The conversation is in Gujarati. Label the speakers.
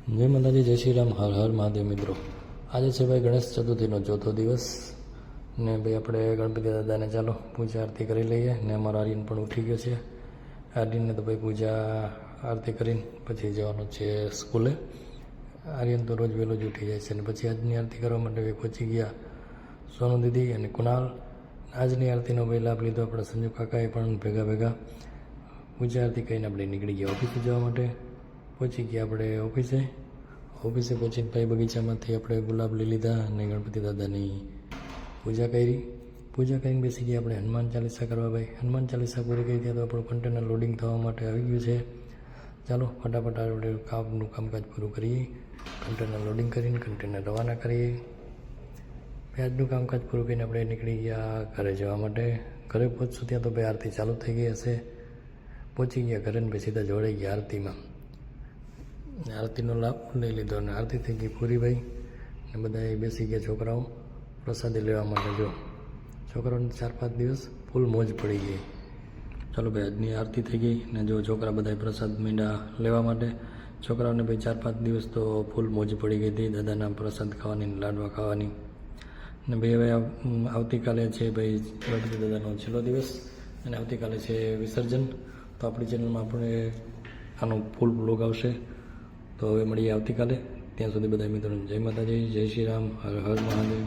Speaker 1: જય માતાજી, જય શ્રી રામ, હર હર મહાદેવ. મિત્રો, આજે છે ભાઈ ગણેશ ચતુર્થીનો ચોથો દિવસ ને ભાઈ આપણે ગણપતિ દાદાને ચાલો પૂજા આરતી કરી લઈએ. ને અમારો આર્યન પણ ઉઠી ગયો છે. આર્યનને તો ભાઈ પૂજા આરતી કરીને પછી જવાનું છે સ્કૂલે. આર્યન તો રોજ વહેલો જ ઉઠી જાય છે અને પછી આજની આરતી કરવા માટે ભાઈ પહોંચી ગયા સોનુ દીદી અને કુણાલ. આજની આરતીનો ભાઈ લાભ લીધો આપણે સંજુ કાકાએ પણ ભેગા પૂજા આરતી કરીને આપણે નીકળી ગયા ઓફિસે જવા માટે. પહોંચી ગયા આપણે ઓફિસે પહોંચીને ભાઈ બગીચામાંથી આપણે ગુલાબ લઈ લીધા અને ગણપતિ દાદાની પૂજા કરીને બેસી ગયા આપણે હનુમાન ચાલીસા કરવા. ભાઈ હનુમાન ચાલીસા પૂરી કરી ત્યાં તો આપણું કન્ટેનર લોડિંગ થવા માટે આવી ગયું છે. ચાલો ફટાફટ આપણે કામનું કામકાજ પૂરું કરીએ. કન્ટેનર લોડિંગ કરીને કન્ટેનર રવાના કરીએ. આજનું કામકાજ પૂરું કરીને આપણે નીકળી ગયા ઘરે જવા માટે. ઘરે પહોંચશું ત્યાં તો ભાઈ આરતી ચાલુ થઈ ગઈ હશે. પહોંચી ગયા ઘરે ને પછી સીધા જોડાઈ ગયા આરતીમાં. આરતીનો લાભ લઈ લીધો અને આરતી થઈ ગઈ પૂરી ભાઈ. ને બધા બેસી ગયા છોકરાઓ પ્રસાદી લેવા માટે. જો છોકરાઓને 4-5 દિવસ ફૂલ મોજ પડી ગઈ. ચાલો ભાઈ આજની આરતી થઈ ગઈ ને જો છોકરા બધા પ્રસાદ મીંડા લેવા માટે. છોકરાઓને ભાઈ 4-5 દિવસ તો ફૂલ મોજ પડી ગઈ હતી દાદાના પ્રસાદ ખાવાની, લાડવા ખાવાની. ને ભાઈ હવે આવતીકાલે છે ભાઈ ગણપતિ દાદાનો છેલ્લો દિવસ અને આવતીકાલે છે વિસર્જન. તો આપણી ચેનલમાં આપણે આનો ફૂલ બ્લોગ આવશે. તો હવે મળીએ આવતીકાલે. ત્યાં સુધી બધા મિત્રોને જય માતાજી, જય શ્રી રામ, હર હર મહાદેવ.